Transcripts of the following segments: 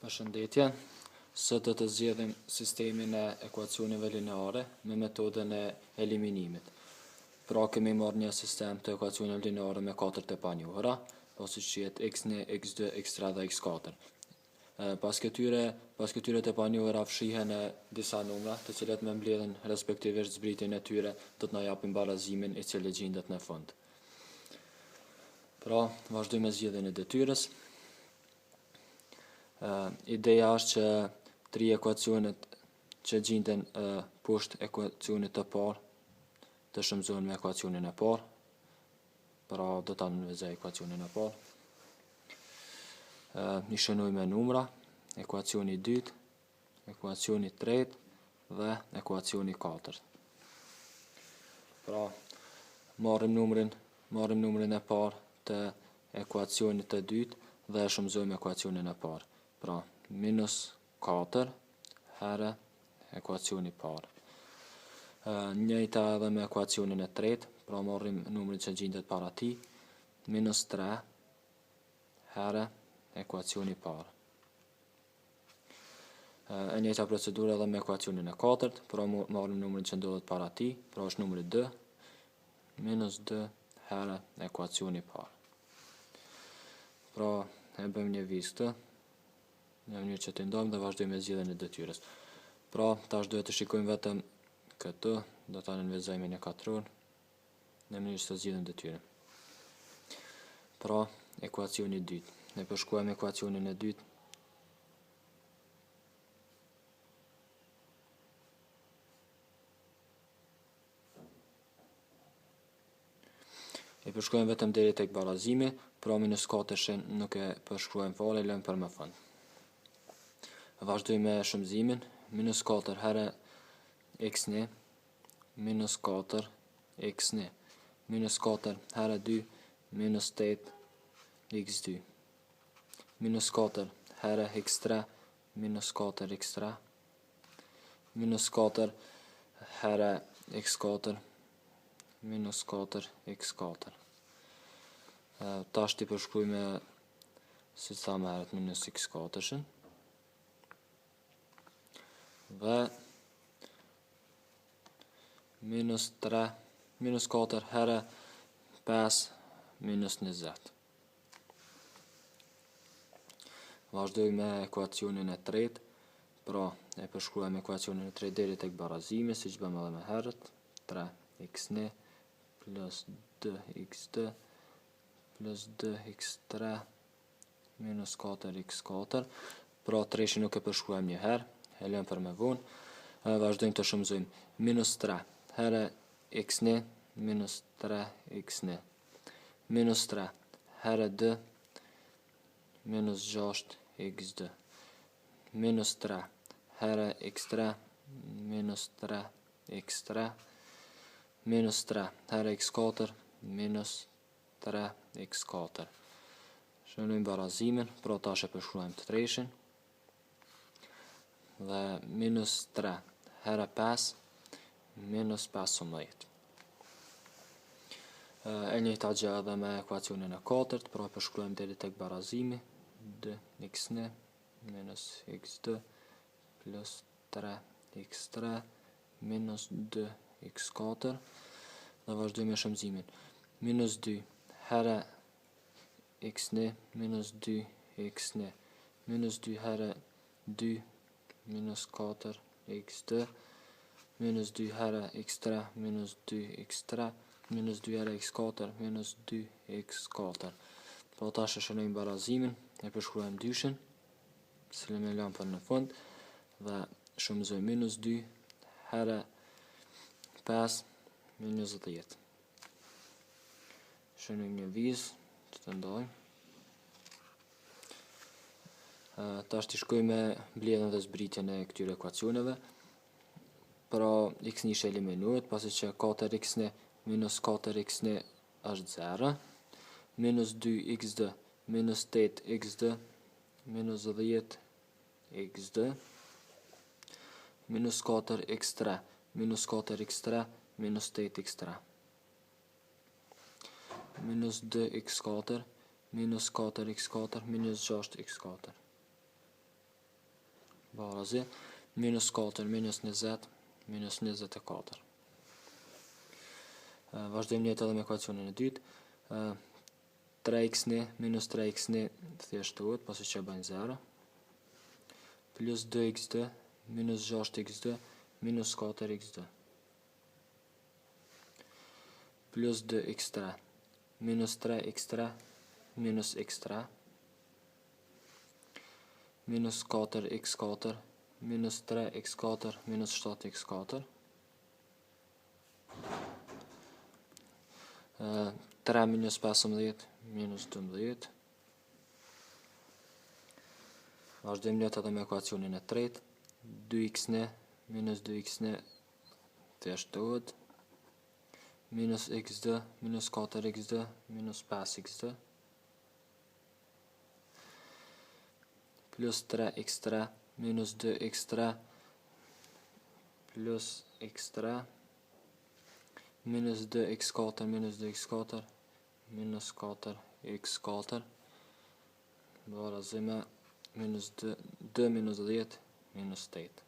Përshëndetje, sot do të zgjedhim sistemin e ekuacioneve lineare me metodën e eliminimit. Pra kemi marrë një sistem të ekuacioneve lineare me 4 të panjohura, pasi që jetë x1, x2, x3 dhe x4. Pas këtyre të panjohura fshihen disa numra, të cilat me mbledhen respektivisht zbritjen e tyre do të na japin barazimin i cili gjendet në fund. Pra, vazhdojmë me zgjedhjen e detyrës. Ideja është që 3 ekuacionet që gjenden poshtë ekuacionit të parë të shëmzohen me ekuacionin e parë. Pra do ta nënvezoj ekuacionin e parë. I shënoj me numra, ekuacioni i dytë, ekuacioni i tretë dhe ekuacioni i katërt. Pra marrim numrin e parë të ekuacionit të dytë dhe e shëmzojmë ekuacionin e parë. Pra, minus 4 herë ekuacioni i parë. Njëjta edhe me ekuacionin e tretë, pra marrim numrin që gjendet para tij, minus 3 herë ekuacioni i parë. E njëjta procedurë edhe me ekuacionin e katërt, pra marrim numrin që ndodhet para tij, pra është numri 2, minus 2 herë ekuacioni i parë. Pra, e bëjmë një vizë këtë, në mënyrë që të ndajmë dhe vazhdojmë me zgjedhjen e detyrës. Pra, tash duhet të shikojmë vetëm këtë, do ta nënvezojmë në katror, në mënyrë që të zgjidhim detyrën. Pra, ekuacioni i dytë. Ne përshkruajmë ekuacionin e dytë. E përshkruajmë vetëm deri tek barazimi, pra minus 4 nuk e përshkruajmë fare, e lëmë për më fund. Vazhdojmë me shëmzimin, minus 4 herë x1, minus 4 x1, minus 4 herë 2, minus 8 x2, minus 4 herë x3, minus 4 x3, minus 4 herë x4, minus 4 x4. Tash ti përshkruajmë si sa më herët minus x4-shin. Dhe minus 4 herë 5 minus 20. Vazhdojmë me ekuacionin e tretë, pra e përshkruajmë ekuacionin e tretë deri tek barazimi, siç bëmë edhe më herët, 3x1 plus 2x2 plus 2x3 minus 4x4, pra 3 nuk e përshkruajmë një herë, e lëmë për më vonë. Vazhdojmë të shëmzojmë, minus 3 herë x1, minus 3x1, minus 3 herë 2, minus 6x2, minus 3 herë x3, minus 3x3, minus 3 herë x4, minus 3x4. Shënojmë barazimin, pra tash e përshkruajmë të treshin, dhe minus 3 herë 5, minus 15. E njëjta gjë edhe me ekuacionin e katërt, pra përshkruajmë deri tek barazimi, 2x1 minus x2 plus 3x3 minus 2x4, dhe vazhdojmë me shëmzimin. Minus 2 herë x1 minus 2x1, minus 2 herë 2 minus 4 x2, minus 2 herë x3 minus 2x3, minus 2 herë x4 minus 2x4. Po tash e shënojmë barazimin, e përshkruajmë dyshin, cilin e lëmë për në fund, dhe shëmzojmë minus 2 herë 5 minus 10. Shënojmë një vizë, që të ndojmë. Tash të shkojmë me mbledhjen dhe zbritjen e këtyre ekuacioneve. Pra x1 eliminuhet, pasi që 4x1 minus 4x1 është 0, minus 2x2 minus 8x2 minus 10x2, minus 4x3 minus 4x3 minus 8x3, minus 2x4 minus 4x4 minus 6x4. barazi, minus 4 minus 20 minus 24. Vazhdojmë njëtë edhe me ekuacionin e dytë. 3x minus 3x thjeshtohet, pasi që bëjnë 0, plus 2x minus 6x minus 4x plus 2x3 minus 3x3 minus x3 minus 4x4 minus 3x4 minus 7x4 3 minus 15 minus 12. Vazhdojmë njëtë edhe me ekuacionin e tretë. 2x minus 2x thjeshtohet, minus xd minus 4xd minus 5xd plus 3x3 minus 2x3 plus x3 minus 2x4 minus 2x4 minus 4x4 barazi me minus 2 minus 10 minus 8.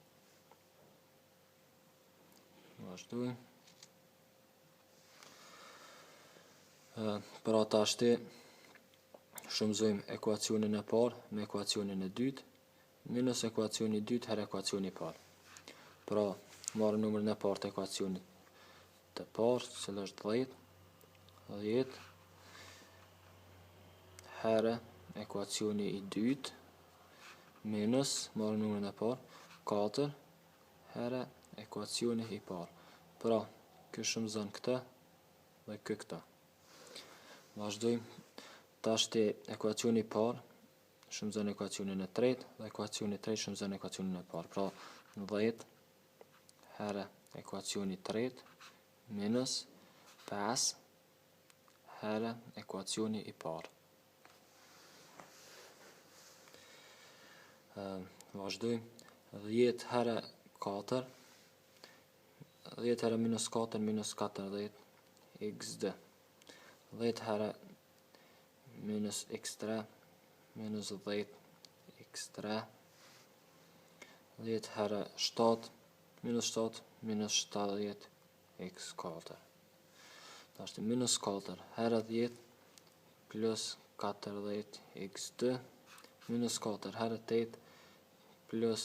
Vazhdojmë. Pra tashti shumëzojmë ekuacionin e parë me ekuacionin e dytë minus ekuacioni i dytë herë ekuacioni i parë. Pra marrë numrin e parë të ekuacionit të parë, që është 10 herë ekuacioni i dytë minus marrë numrin e parë 4 herë ekuacioni i parë. Pra kjo shumëzon këtë dhe këtë. Vazhdojmë. Tashti ekuacioni i parë shumëzon ekuacionin e tretë dhe ekuacioni i tretë shumëzon ekuacionin e parë. Pra 10 herë ekuacioni i tretë minus 5 herë ekuacioni i parë. Vazhdojmë. 10 herë 4 10 herë minus 4 minus 40 xd 10 herë minus x3 minus 10 x3 10 herë 7 minus 7 minus 70 x4. Tashti minus 4 herë 10 plus 40 xd minus 4 herë 8 plus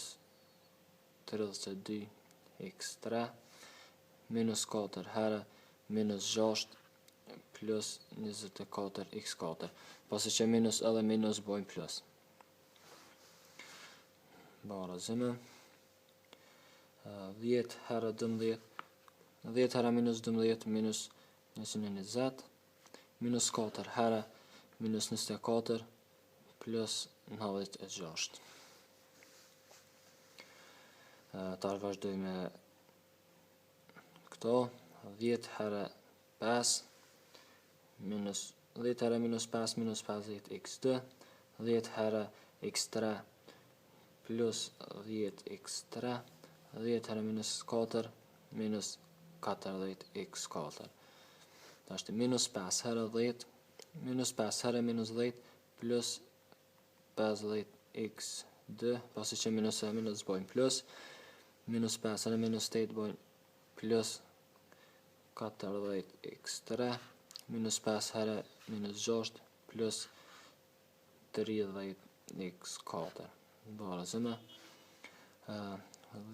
32 x3 minus 4 herë minus 6 plus 24 x4. Pasi që minus edhe minus bojnë plus. Barazime. 10 herë 12 10 herë minus 12 minus 120 minus 4 herë minus 24 plus 96. Tar vazhdoj me këto. 10 herë 5 minus 10 herë minus 5 minus 50 xd 10 herë x3 plus 10 x3 10 herë minus 4 minus 40 x4. Tashti minus 5 herë 10 minus 5 herë minus 10 plus 50 xd pasi që minus e minus bojnë plus minus 5 herë minus 8 bojnë plus 40 x3 minus 5 herë minus 6 plus 30 x4. Barazime.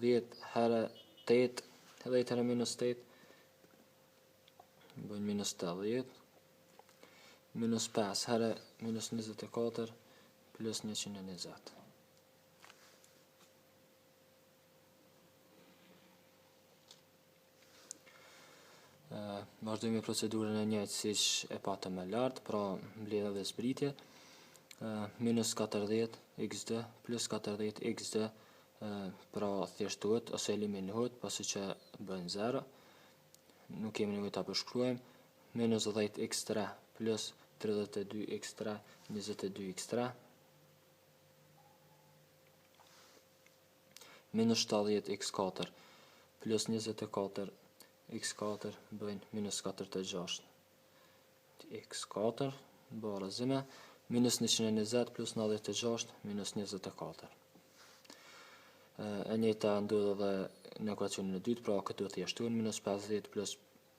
10 herë 8 10 herë minus 8 bojnë minus 80 minus 5 herë minus 24 plus 120. Vazhdojmë me procedurën e njëjtë siç e patëm më lart, pra mbledhje dhe zbritje. Minus 40 xd plus 40 xd pra thjeshtohet ose eliminohet pasi që bën 0. Nuk kemi nevojë ta përshkruajmë. Minus 10 x3 plus 32 x3 22 x3 minus 70 x4 plus 24 x4 bëjnë minus 46 x4 barazime minus 120 plus 96 minus 24. E njëjta ndodh edhe në ekuacionin e dytë, pra këtu thjeshtohen, minus 50 plus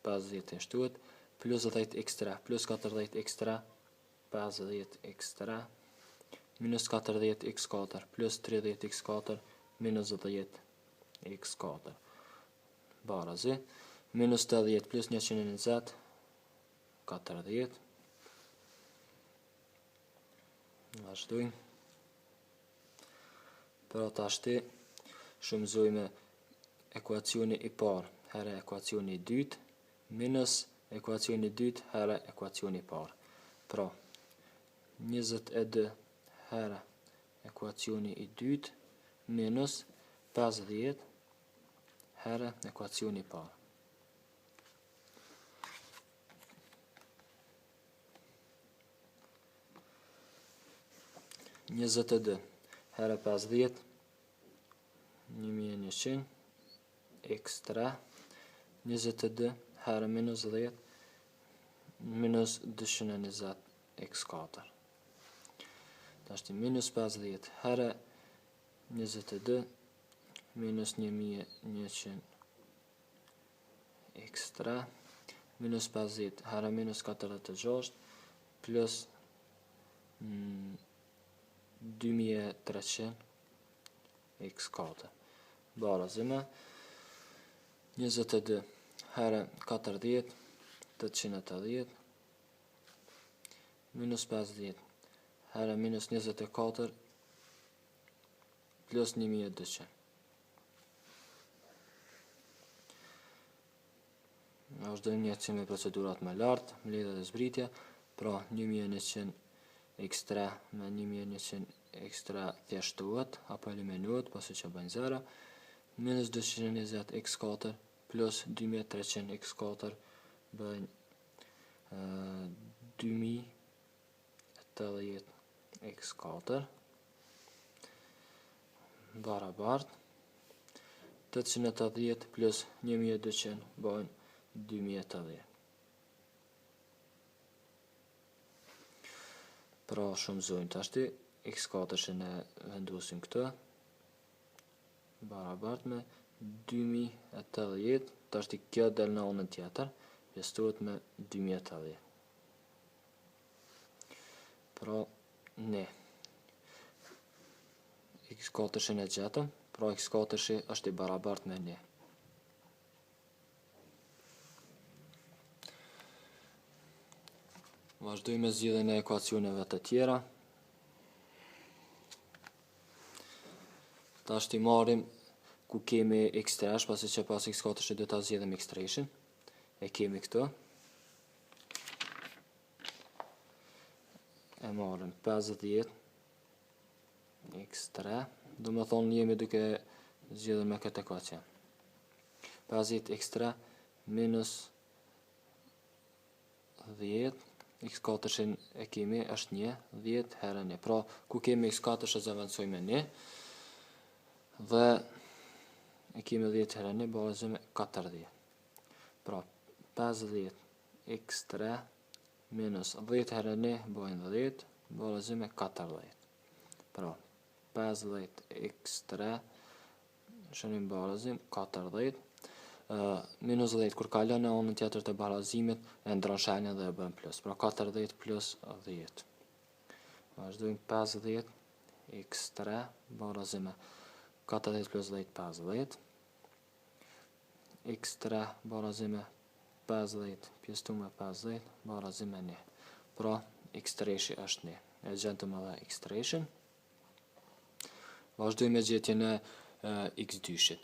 50 thjeshtohet, plus 10x3 plus 40x3, 50x3, minus 40x4 plus 30x4 minus 10x4 barazi, minus 80 plus 120, 40. Vazhdojmë. Pra tashti shumëzojmë ekuacioni i parë herë ekuacioni i dytë minus ekuacioni i dytë herë ekuacioni i parë. Pra 22 herë ekuacioni i dytë minus 50 herë ekuacioni i parë. Njëzet e dë herë 50, 1100, x3, 22 herë minus 10, minus 220 x4. Tashti minus 50 herë 22, minus 1100 x3, minus 50 herë minus 46, plus 2300 x4 barazime 22 herë 40 880 minus 50 herë minus 24 plus 1200. Vazhdojmë njëherë me procedurat më lartë, mbledhje dhe zbritje, pra 1100 x3 me 1100 x3 thjeshtohet apo eliminohet pasi që bëjnë zero, minus 220 x4 plus 2300 x4 bëjnë 2080 x4 barabart 880 plus 1200 bëjnë 2080. Pra shumëzojmë tashti x4 e vendosim këtë barabart me 2080, tashti kjo del në anën tjetër, pjesëtohet me 2080. Pra ne x4 e gjetëm, pra x4 është i barabart me ne. Vazhdojmë me zgjidhjen e ekuacioneve të tjera. Tashti marrim ku kemi x3, pasi që pas x4 do ta zgjedhim x3-shin. E kemi këtu. E marrim 50 x3, do më thonë jemi duke zgjedhur me këtë ekuacion. 50 x3 minus 10, x4 e kemi është 1, 10 herë 1. Pra ku kemi x4 e zavancojmë 1 dhe e kemi 10 herë 1 barazim 40. Pra 50 x3 minus 10 herë 1 bojnë 10 barazim 40. Pra 50 x3 shënim barazim 40 minus 10 kur kalon në anën tjetër të barazimit e ndron shenjën dhe e bën plus. Pra 40 plus 10. Vazhdojmë 50 x3 barazime 40 plus 10 50. x3 barazime 50 pjesëtuar me 50 barazime 1. Pra x3 është 1. E gjentëm edhe x3-shin. Vazhdojmë me gjetjen e x2-shit.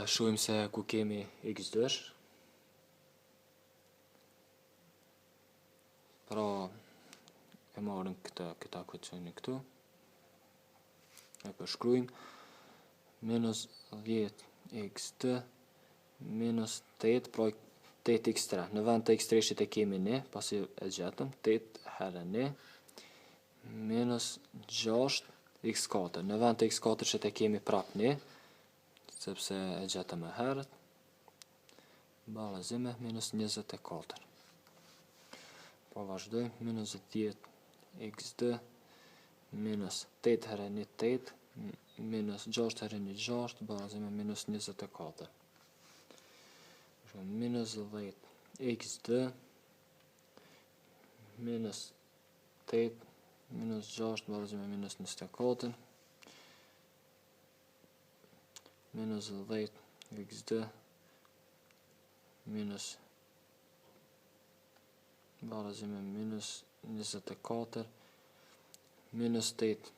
Shohim se ku kemi x2. Pra e marrim këta ekuacionin këtu. E përshkruajmë minus 10x2 minus 8, pra 8x3. Në vend të x3-shit e kemi 1, pasi e gjetëm, 8 herë 1 minus 6x4. Në vend të x4-shit e kemi prap 1, sepse e gjetëm e herët, barazime minus 24. Po vazhdojmë, minus 10x2 minus 8 herë 1 8 minus 6 herë 6 barazi me minus 24. Minus 10 xd minus 8 minus 6 barazi me minus 24. Minus 10 xd minus barazi me minus 24. Minus 8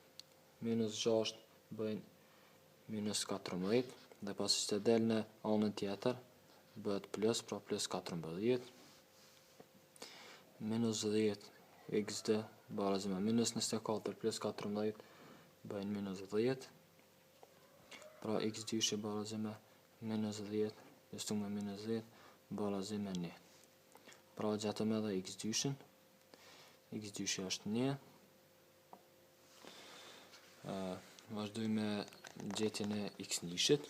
minus 6 bëjnë minus 14 dhe pasi që del në anën tjetër bëhet plus, pra plus 14. Minus 10 xd barazi me minus 24 plus 14 bëjnë minus 10. Pra x2 barazi me minus 10 justu me minus 10 barazi me 1. Pra gjatëm edhe x2. x2 është 1. Vazhdoj me gjetjen e x1-shit.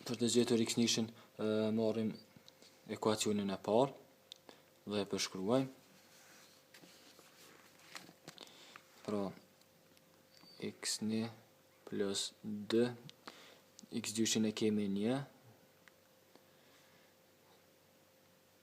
Për të gjetur x1-shin marrim ekuacionin e parë dhe e përshkruajmë. Pra x1 plus 2 x2-shin e kemi 1